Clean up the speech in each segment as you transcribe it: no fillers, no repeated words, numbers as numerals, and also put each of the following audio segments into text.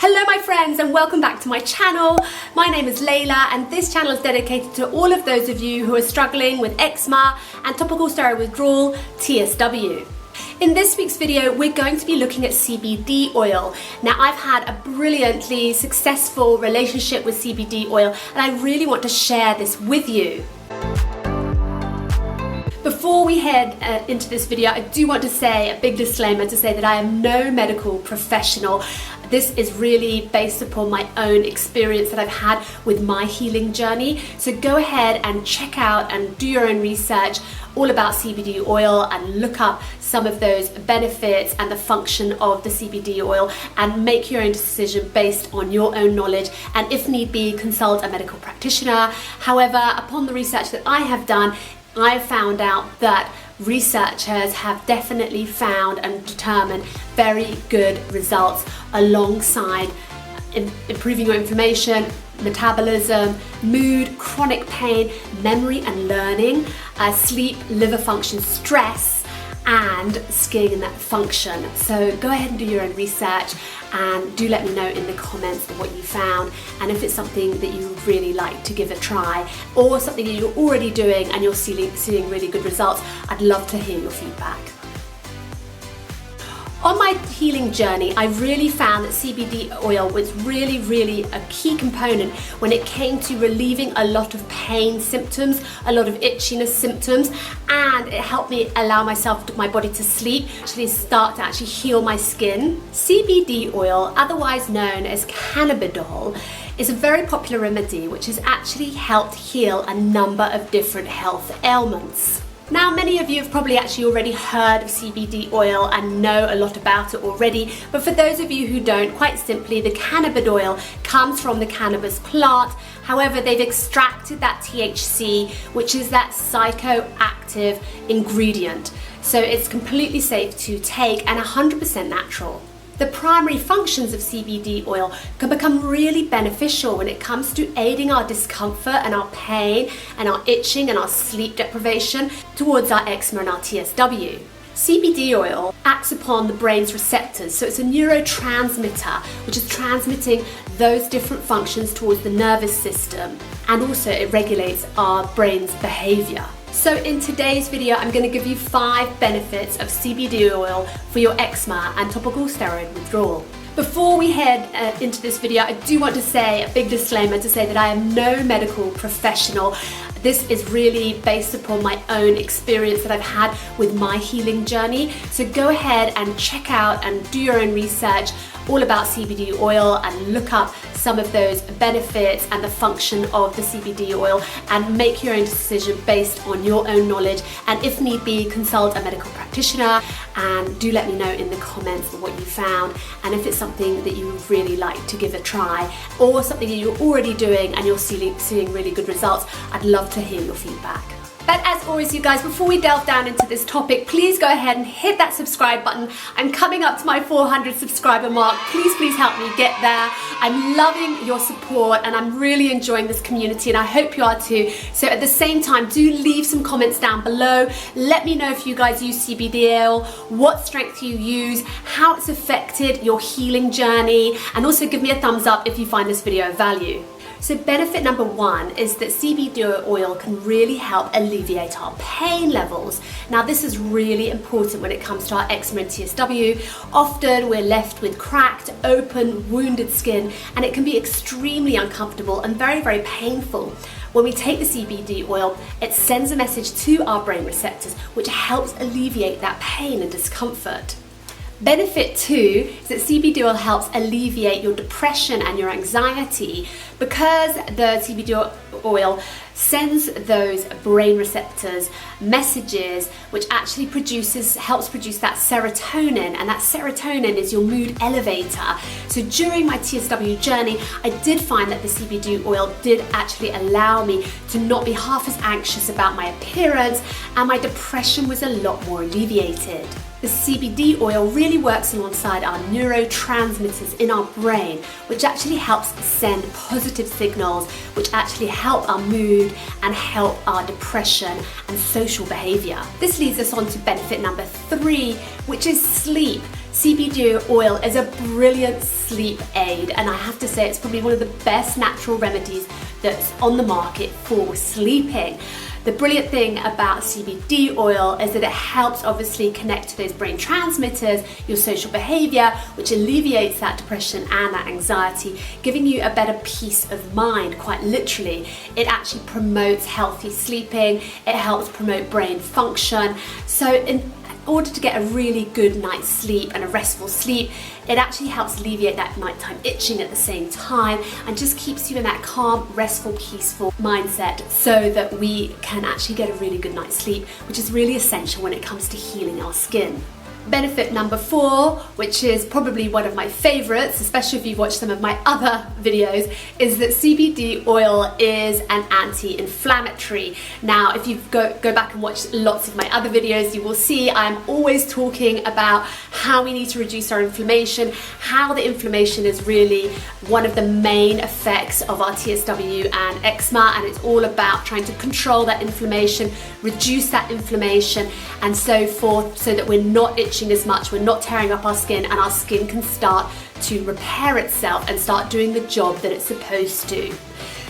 Hello my friends and welcome back to my channel. My name is Layla and this channel is dedicated to all of those of you who are struggling with eczema and topical steroid withdrawal, TSW. In this week's video, we're going to be looking at CBD oil. Now, I've had a brilliantly successful relationship with CBD oil and I really want to share this with you. Before we head into this video, I do want to say a big disclaimer to say that I am no medical professional. This is really based upon my own experience that I've had with my healing journey. So go ahead and check out and do your own research all about CBD oil and look up some of those benefits and the function of the CBD oil and make your own decision based on your own knowledge, and if need be, consult a medical practitioner. However, upon the research that I have done, I found out that researchers have definitely found and determined very good results alongside improving your inflammation, metabolism, mood, chronic pain, memory and learning, sleep, liver function, stress, and skin function. So go ahead and do your own research and do let me know in the comments what you found, and if it's something that you would really like to give a try or something that you're already doing and you're seeing really good results, I'd love to hear your feedback. On my healing journey, I really found that CBD oil was really a key component when it came to relieving a lot of pain symptoms, a lot of itchiness symptoms, and it helped me allow my body to sleep, start to actually heal my skin. CBD oil, otherwise known as cannabidiol, is a very popular remedy which has actually helped heal a number of different health ailments. Now, many of you have probably actually already heard of CBD oil and know a lot about it already, but for those of you who don't, quite simply, the cannabidiol comes from the cannabis plant. However, they've extracted that THC, which is that psychoactive ingredient. So it's completely safe to take and 100% natural. The primary functions of CBD oil can become really beneficial when it comes to aiding our discomfort and our pain and our itching and our sleep deprivation towards our eczema and our TSW. CBD oil acts upon the brain's receptors, so it's a neurotransmitter which is transmitting those different functions towards the nervous system, and also it regulates our brain's behavior. So in today's video, I'm going to give you 5 benefits of CBD oil for your eczema and topical steroid withdrawal. Before we head into this video, I do want to say a big disclaimer to say that I am no medical professional. This is really based upon my own experience that I've had with my healing journey. So go ahead and check out and do your own research all about CBD oil and look up some of those benefits and the function of the CBD oil and make your own decision based on your own knowledge, and if need be, consult a medical practitioner, and do let me know in the comments what you found and if it's something that you would really like to give a try or something that you're already doing and you're seeing really good results. I'd love to hear your feedback. But as always, you guys, before we delve down into this topic, please go ahead and hit that subscribe button. I'm coming up to my 400 subscriber mark. Please help me get there. I'm loving your support and I'm really enjoying this community, and I hope you are too. So at the same time, do leave some comments down below. Let me know if you guys use CBD oil, what strength you use, how it's affected your healing journey, and also give me a thumbs up if you find this video of value. So benefit number 1 is that CBD oil can really help alleviate our pain levels. Now, this is really important when it comes to our eczema and TSW. Often we're left with cracked, open, wounded skin, and it can be extremely uncomfortable and very painful. When we take the CBD oil, it sends a message to our brain receptors, which helps alleviate that pain and discomfort. Benefit 2 is that CBD oil helps alleviate your depression and your anxiety, because the CBD oil sends those brain receptors messages which actually helps produce that serotonin, and that serotonin is your mood elevator. So during my TSW journey, I did find that the CBD oil did actually allow me to not be half as anxious about my appearance, and my depression was a lot more alleviated. The CBD oil really works alongside our neurotransmitters in our brain, which actually helps send positive signals which actually help our mood and help our depression and social behavior. This leads us on to benefit number 3, which is sleep. CBD oil is a brilliant sleep aid, and I have to say it's probably one of the best natural remedies that's on the market for sleeping. The brilliant thing about CBD oil is that it helps obviously connect to those brain transmitters, your social behavior, which alleviates that depression and that anxiety, giving you a better peace of mind, quite literally. It actually promotes healthy sleeping, it helps promote brain function. So in order to get a really good night's sleep and a restful sleep, it actually helps alleviate that nighttime itching at the same time and just keeps you in that calm, restful, peaceful mindset so that we can actually get a really good night's sleep, which is really essential when it comes to healing our skin. Benefit number 4, which is probably one of my favorites, especially if you've watched some of my other videos, is that CBD oil is an anti-inflammatory. Now, if you go back and watch lots of my other videos, you will see I'm always talking about how we need to reduce our inflammation, how the inflammation is really one of the main effects of our TSW and eczema, and it's all about trying to control that inflammation, reduce that inflammation, and so forth, so that we're not itching as much, we're not tearing up our skin, and our skin can start to repair itself and start doing the job that it's supposed to.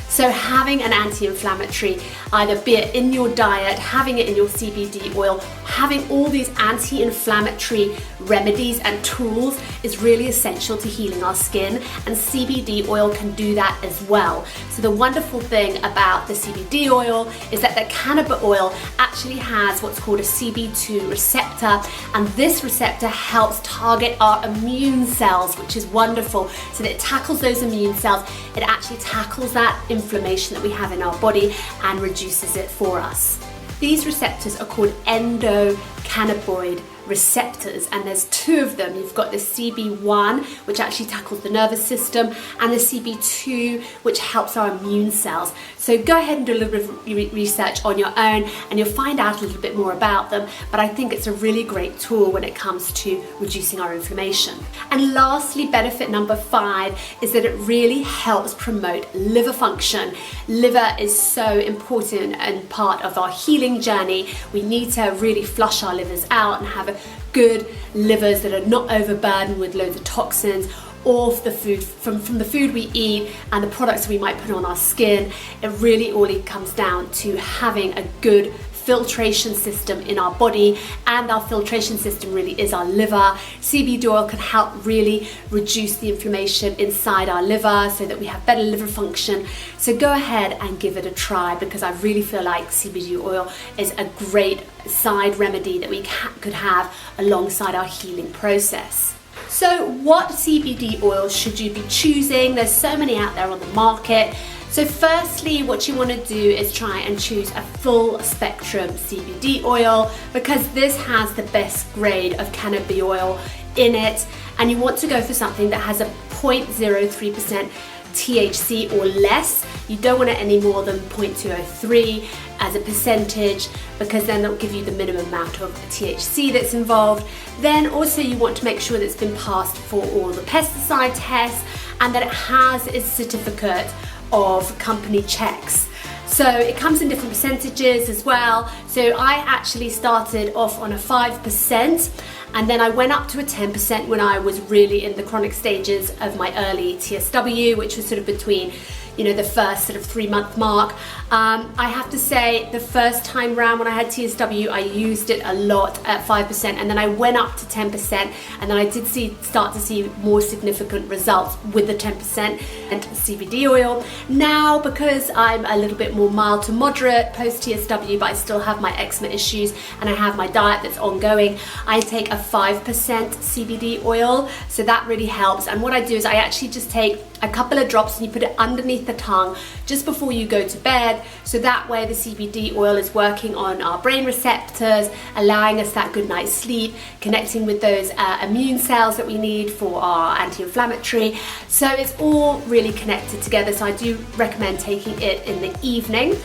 So having an anti-inflammatory, either be it in your diet, having it in your CBD oil, having all these anti-inflammatory remedies and tools is really essential to healing our skin, and CBD oil can do that as well. So the wonderful thing about the CBD oil is that the cannabis oil actually has what's called a CB2 receptor, and this receptor helps target our immune cells, which is wonderful. So that it tackles those immune cells, it actually tackles that inflammation that we have in our body and reduces it for us. These receptors are called endocannabinoid receptors, and there's 2 of them. You've got the CB1, which actually tackles the nervous system, and the CB2, which helps our immune cells. So go ahead and do a little bit of research on your own and you'll find out a little bit more about them, but I think it's a really great tool when it comes to reducing our inflammation. And lastly, benefit number 5 is that it really helps promote liver function. Liver is so important and part of our healing journey. We need to really flush our livers out and have good livers that are not overburdened with loads of toxins or the food from the food we eat and the products we might put on our skin. It really all comes down to having a good filtration system in our body, and our filtration system really is our liver. CBD oil can help really reduce the inflammation inside our liver so that we have better liver function. So go ahead and give it a try, because I really feel like CBD oil is a great side remedy that we could have alongside our healing process. So what CBD oil should you be choosing? There's so many out there on the market. So firstly, what you want to do is try and choose a full spectrum CBD oil, because this has the best grade of cannabis oil in it, and you want to go for something that has a 0.03% THC or less. You don't want it any more than 0.203 as a percentage, because then that'll give you the minimum amount of THC that's involved. Then also you want to make sure that it's been passed for all the pesticide tests and that it has its certificate of company checks. So it comes in different percentages as well. So I actually started off on a 5%, and then I went up to a 10% when I was really in the chronic stages of my early TSW, which was sort of between, you know, the first sort of 3-month mark. I have to say, the first time round when I had TSW, I used it a lot at 5%, and then I went up to 10%, and then I did start to see more significant results with the 10% and CBD oil. Now, because I'm a little bit more mild to moderate post TSW, but I still have my eczema issues and I have my diet that's ongoing, I take a 5% CBD oil, so that really helps. And what I do is I actually just take a couple of drops and you put it underneath the tongue just before you go to bed, so that way the CBD oil is working on our brain receptors, allowing us that good night's sleep, connecting with those immune cells that we need for our anti-inflammatory. So it's all really connected together, so I do recommend taking it in the evening.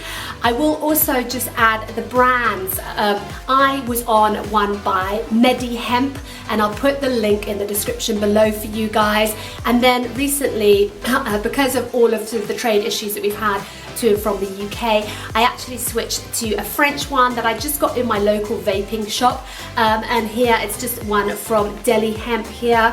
I will also just add the brands. I was on one by MEDIHEMP, and I'll put the link in the description below for you guys. And then recently, because of all of the trade issues that we've had to and from the UK. I actually switched to a French one that I just got in my local vaping shop, and here it's just one from MEDIHEMP here,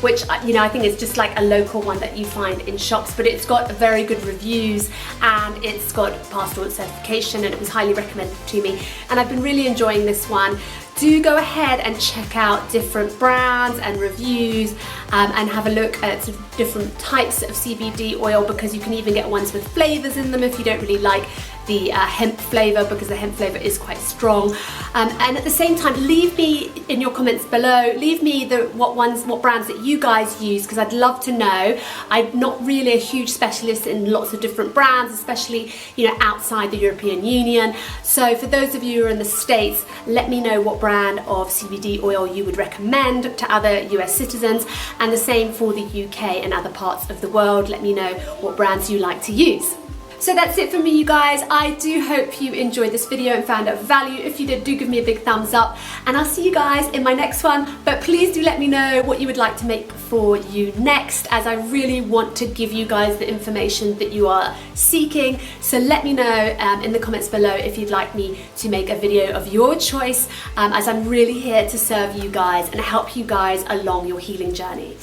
which, you know, I think is just like a local one that you find in shops, but it's got very good reviews and it's got passed all its certification, and it was highly recommended to me, and I've been really enjoying this one. Do go ahead and check out different brands and reviews, and have a look at sort of different types of CBD oil, because you can even get ones with flavors in them if you don't really like the hemp flavor, because the hemp flavor is quite strong. And at the same time, leave me in your comments below, leave me what brands that you guys use, because I'd love to know. I'm not really a huge specialist in lots of different brands, especially, you know, outside the European Union. So for those of you who are in the States, let me know what brand of CBD oil you would recommend to other US citizens, and the same for the UK and other parts of the world. Let me know what brands you like to use. So that's it for me, you guys. I do hope you enjoyed this video and found out value. If you did, do give me a big thumbs up, and I'll see you guys in my next one. But please do let me know what you would like to make for you next, as I really want to give you guys the information that you are seeking. So let me know in the comments below if you'd like me to make a video of your choice, as I'm really here to serve you guys and help you guys along your healing journey.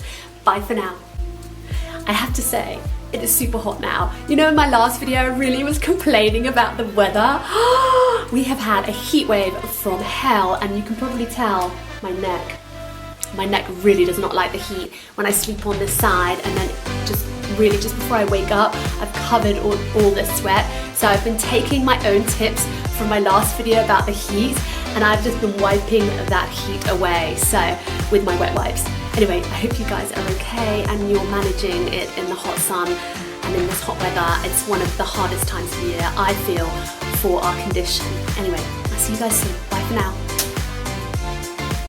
Bye for now. I have to say, it is super hot now. You know, in my last video, I really was complaining about the weather. We have had a heat wave from hell, and you can probably tell my neck really does not like the heat when I sleep on this side, and then just before I wake up, I've covered all this sweat. So I've been taking my own tips from my last video about the heat, and I've just been wiping that heat away, so with my wet wipes. Anyway, I hope you guys are okay and you're managing it in the hot sun and in this hot weather. It's one of the hardest times of the year, I feel, for our condition. Anyway, I'll see you guys soon. Bye for now.